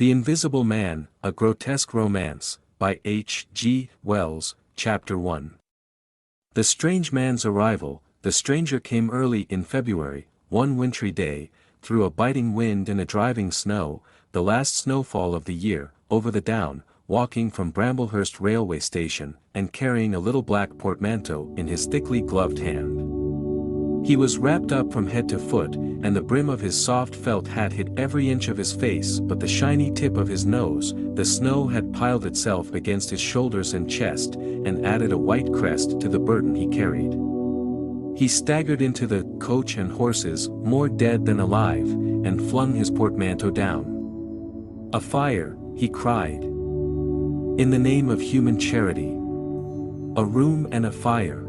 The Invisible Man, A Grotesque Romance, by H. G. Wells, Chapter 1. The strange man's arrival. The stranger came early in February, one wintry day, through a biting wind and a driving snow, the last snowfall of the year, over the down, walking from Bramblehurst railway station, and carrying a little black portmanteau in his thickly gloved hand. He was wrapped up from head to foot, and the brim of his soft felt hat hid every inch of his face but the shiny tip of his nose. The snow had piled itself against his shoulders and chest, and added a white crest to the burden he carried. He staggered into the coach and horses, more dead than alive, and flung his portmanteau down. "A fire," he cried. "In the name of human charity. A room and a fire."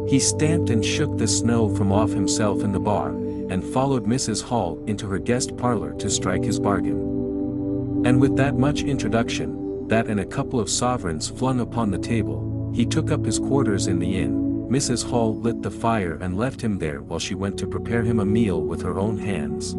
He stamped and shook the snow from off himself in the bar, and followed Mrs. Hall into her guest parlor to strike his bargain. And with that much introduction, that and a couple of sovereigns flung upon the table, he took up his quarters in the inn. Mrs. Hall lit the fire and left him there while she went to prepare him a meal with her own hands.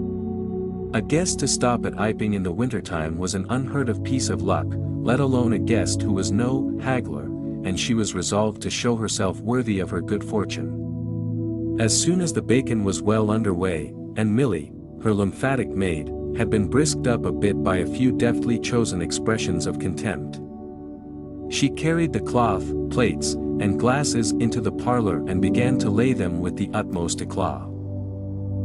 A guest to stop at Iping in the wintertime was an unheard-of piece of luck, let alone a guest who was no haggler, and she was resolved to show herself worthy of her good fortune. As soon as the bacon was well under way, and Milly, her lymphatic maid, had been brisked up a bit by a few deftly chosen expressions of contempt, she carried the cloth, plates, and glasses into the parlor and began to lay them with the utmost eclat.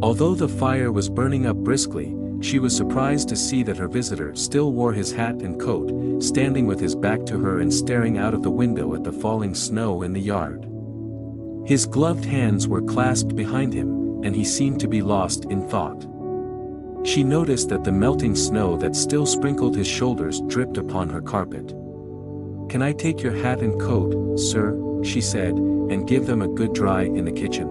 Although the fire was burning up briskly, she was surprised to see that her visitor still wore his hat and coat, standing with his back to her and staring out of the window at the falling snow in the yard. His gloved hands were clasped behind him, and he seemed to be lost in thought. She noticed that the melting snow that still sprinkled his shoulders dripped upon her carpet. "Can I take your hat and coat, sir?" she said, "and give them a good dry in the kitchen?"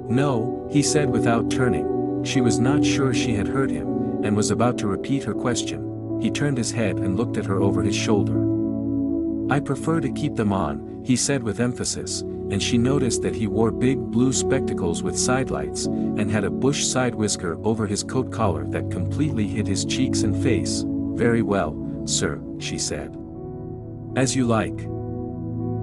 "No," he said without turning. She was not sure she had heard him, and was about to repeat her question. He turned his head and looked at her over his shoulder. "I prefer to keep them on," he said with emphasis, and she noticed that he wore big blue spectacles with sidelights, and had a bush side whisker over his coat collar that completely hid his cheeks and face. "Very well, sir," she said. "As you like.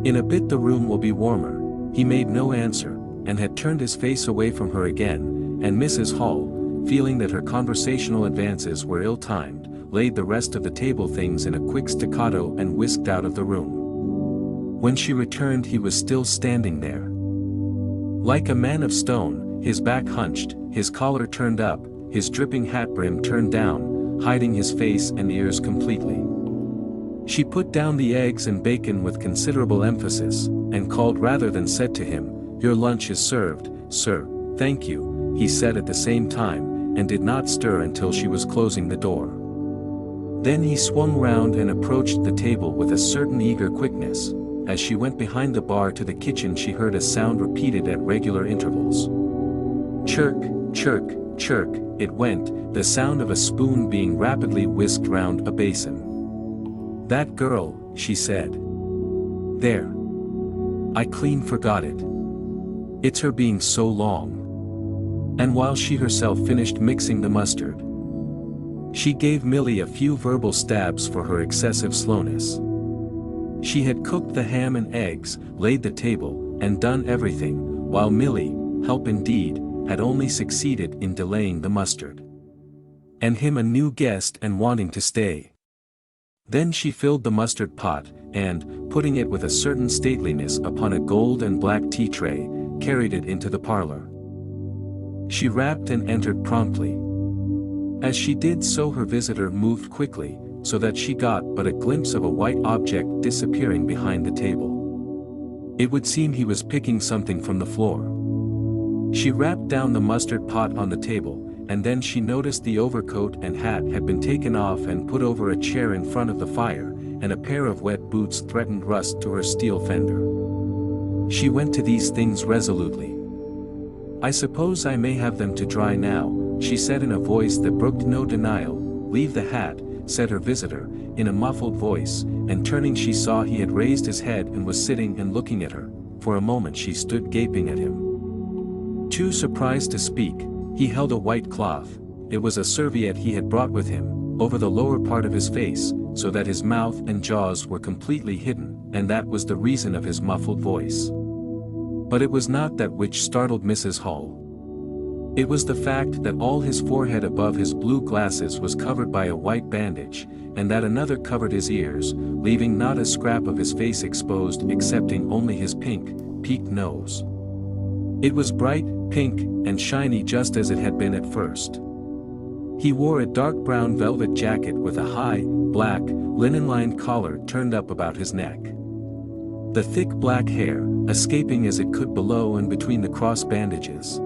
In a bit the room will be warmer." He made no answer, and had turned his face away from her again, and Mrs. Hall, feeling that her conversational advances were ill-timed, laid the rest of the table things in a quick staccato and whisked out of the room. When she returned he was still standing there. Like a man of stone, his back hunched, his collar turned up, his dripping hat brim turned down, hiding his face and ears completely. She put down the eggs and bacon with considerable emphasis, and called rather than said to him, "Your lunch is served, sir." "Thank you," he said at the same time, and did not stir until she was closing the door. Then he swung round and approached the table with a certain eager quickness. As she went behind the bar to the kitchen she heard a sound repeated at regular intervals. Chirk, chirk, chirk, it went, the sound of a spoon being rapidly whisked round a basin. "That girl," she said. "There. I clean forgot it. It's her being so long." And while she herself finished mixing the mustard, she gave Milly a few verbal stabs for her excessive slowness. She had cooked the ham and eggs, laid the table, and done everything, while Milly, help indeed, had only succeeded in delaying the mustard. And him a new guest and wanting to stay. Then she filled the mustard pot, and, putting it with a certain stateliness upon a gold and black tea tray, carried it into the parlor. She rapped and entered promptly. As she did so her visitor moved quickly, so that she got but a glimpse of a white object disappearing behind the table. It would seem he was picking something from the floor. She rapped down the mustard pot on the table, and then she noticed the overcoat and hat had been taken off and put over a chair in front of the fire, and a pair of wet boots threatened rust to her steel fender. She went to these things resolutely. "I suppose I may have them to dry now," she said in a voice that brooked no denial. "Leave the hat," said her visitor, in a muffled voice, and turning she saw he had raised his head and was sitting and looking at her. For a moment she stood gaping at him. Too surprised to speak, he held a white cloth. It was a serviette he had brought with him, over the lower part of his face, so that his mouth and jaws were completely hidden, and that was the reason of his muffled voice. But it was not that which startled Mrs. Hall. It was the fact that all his forehead above his blue glasses was covered by a white bandage, and that another covered his ears, leaving not a scrap of his face exposed excepting only his peaked nose. It was bright, pink, and shiny just as it had been at first. He wore a dark brown velvet jacket with a high, black, linen-lined collar turned up about his neck. The thick black hair, escaping as it could below and between the cross bandages,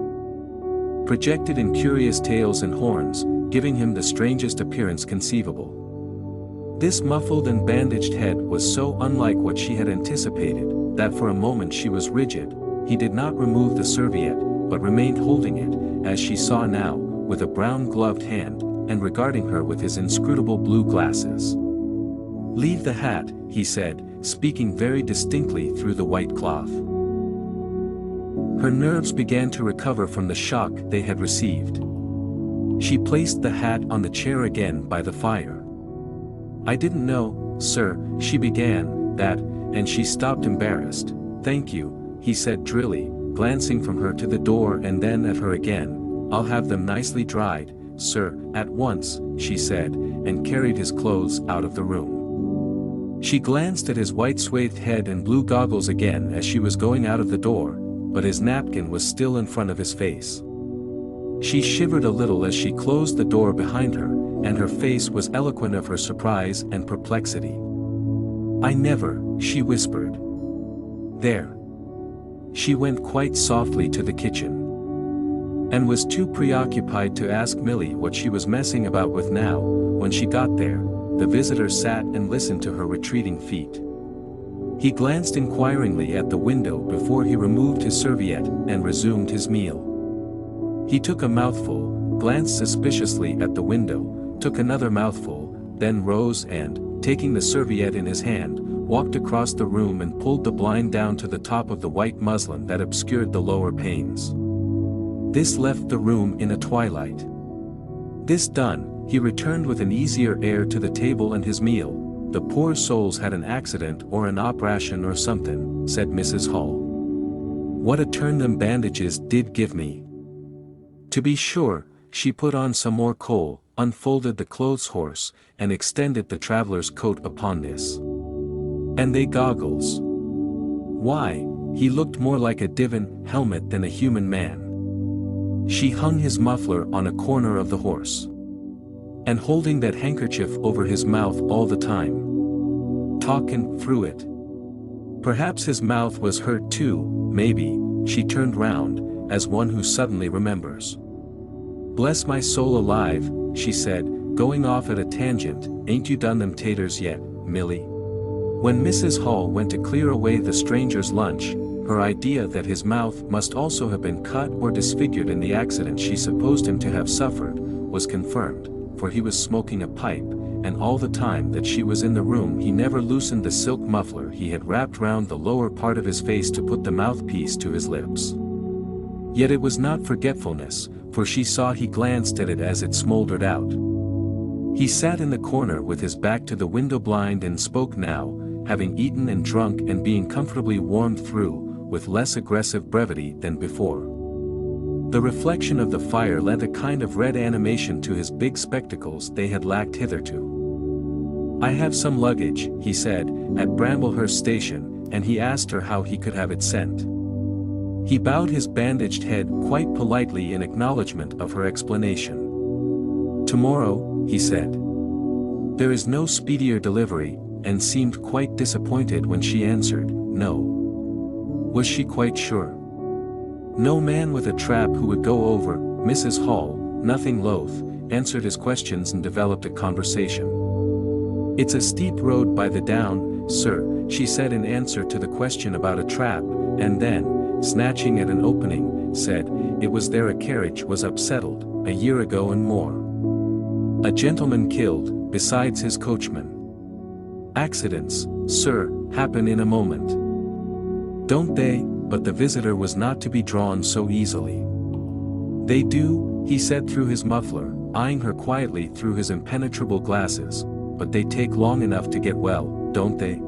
projected in curious tails and horns, giving him the strangest appearance conceivable. This muffled and bandaged head was so unlike what she had anticipated, that for a moment she was rigid. He did not remove the serviette, but remained holding it, as she saw now, with a brown gloved hand, and regarding her with his inscrutable blue glasses. "Leave the hat," he said, speaking very distinctly through the white cloth. Her nerves began to recover from the shock they had received. She placed the hat on the chair again by the fire. "I didn't know, sir," she began, "that," and she stopped embarrassed. "Thank you," he said drily, glancing from her to the door and then at her again. "I'll have them nicely dried, sir, at once," she said, and carried his clothes out of the room. She glanced at his white swathed head and blue goggles again as she was going out of the door, but his napkin was still in front of his face. She shivered a little as she closed the door behind her, and her face was eloquent of her surprise and perplexity. "I never," she whispered. "There." She went quite softly to the kitchen, and was too preoccupied to ask Milly what she was messing about with now. When she got there, the visitor sat and listened to her retreating feet. He glanced inquiringly at the window before he removed his serviette and resumed his meal. He took a mouthful, glanced suspiciously at the window, took another mouthful, then rose and, taking the serviette in his hand, walked across the room and pulled the blind down to the top of the white muslin that obscured the lower panes. This left the room in a twilight. This done, he returned with an easier air to the table and his meal. "The poor souls had an accident or an operation or something," said Mrs. Hall. "What a turn them bandages did give me." To be sure, she put on some more coal, unfolded the clothes horse, and extended the traveler's coat upon this. "And they goggles. Why, he looked more like a divan helmet than a human man." She hung his muffler on a corner of the horse, and holding that handkerchief over his mouth all the time, talking through it. Perhaps his mouth was hurt too, maybe. She turned round, as one who suddenly remembers. "Bless my soul alive," she said, going off at a tangent, "ain't you done them taters yet, Milly?" When Mrs. Hall went to clear away the stranger's lunch, her idea that his mouth must also have been cut or disfigured in the accident she supposed him to have suffered, was confirmed, for he was smoking a pipe, and all the time that she was in the room he never loosened the silk muffler he had wrapped round the lower part of his face to put the mouthpiece to his lips. Yet it was not forgetfulness, for she saw he glanced at it as it smoldered out. He sat in the corner with his back to the window blind and spoke now, having eaten and drunk and being comfortably warmed through, with less aggressive brevity than before. The reflection of the fire lent a kind of red animation to his big spectacles they had lacked hitherto. "I have some luggage," he said, "at Bramblehurst station," and he asked her how he could have it sent. He bowed his bandaged head quite politely in acknowledgement of her explanation. "Tomorrow," he said. "There is no speedier delivery," and seemed quite disappointed when she answered, "No." Was she quite sure? No man with a trap who would go over. Mrs. Hall, nothing loath, answered his questions and developed a conversation. "It's a steep road by the down, sir," she said in answer to the question about a trap, and then, snatching at an opening, said, "It was there a carriage was upsettled, a year ago and more. A gentleman killed, besides his coachman. Accidents, sir, happen in a moment. Don't they?" But the visitor was not to be drawn so easily. "They do," he said through his muffler, eyeing her quietly through his impenetrable glasses. "But they take long enough to get well, don't they?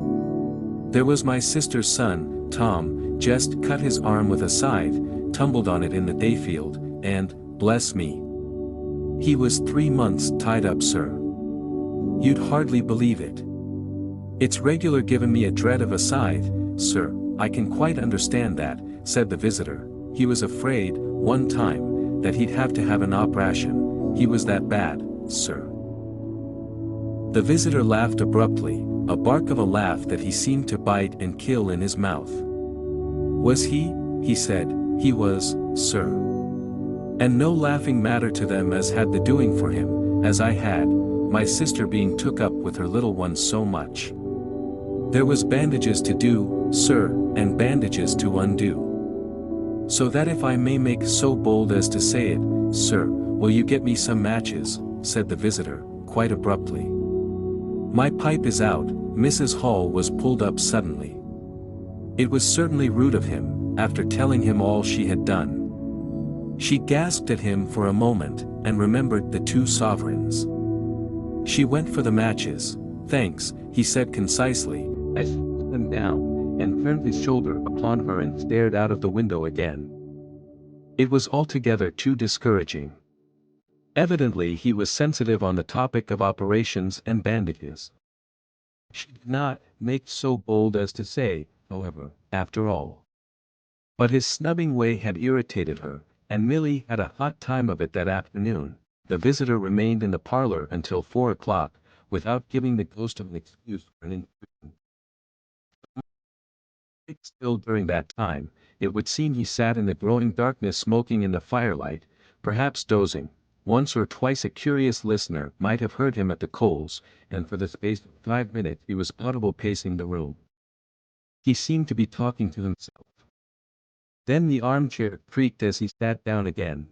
There was my sister's son, Tom, just cut his arm with a scythe, tumbled on it in the hayfield, and, bless me, he was 3 months tied up, sir. You'd hardly believe it. It's regular giving me a dread of a scythe, sir." "I can quite understand that," said the visitor. "He was afraid, one time, that he'd have to have an operation. He was that bad, sir." The visitor laughed abruptly, a bark of a laugh that he seemed to bite and kill in his mouth. "Was he?" he said. "He was, sir. And no laughing matter to them as had the doing for him, as I had, my sister being took up with her little ones so much. There was bandages to do, sir, and bandages to undo. So that if I may make so bold as to say it, sir, will you get me some matches?" said the visitor, quite abruptly. "My pipe is out." Mrs. Hall was pulled up suddenly. It was certainly rude of him, after telling him all she had done. She gasped at him for a moment, and remembered the 2 sovereigns. She went for the matches. "Thanks," he said concisely, as he put them down, and turned his shoulder upon her and stared out of the window again. It was altogether too discouraging. Evidently he was sensitive on the topic of operations and bandages. She did not make so bold as to say, however, after all. But his snubbing way had irritated her, and Milly had a hot time of it that afternoon. The visitor remained in the parlor until 4 o'clock, without giving the ghost of an excuse for an intrusion. Still during that time, it would seem he sat in the growing darkness smoking in the firelight, perhaps dozing. Once or twice a curious listener might have heard him at the coals, and for the space of 5 minutes he was audible pacing the room. He seemed to be talking to himself. Then the armchair creaked as he sat down again.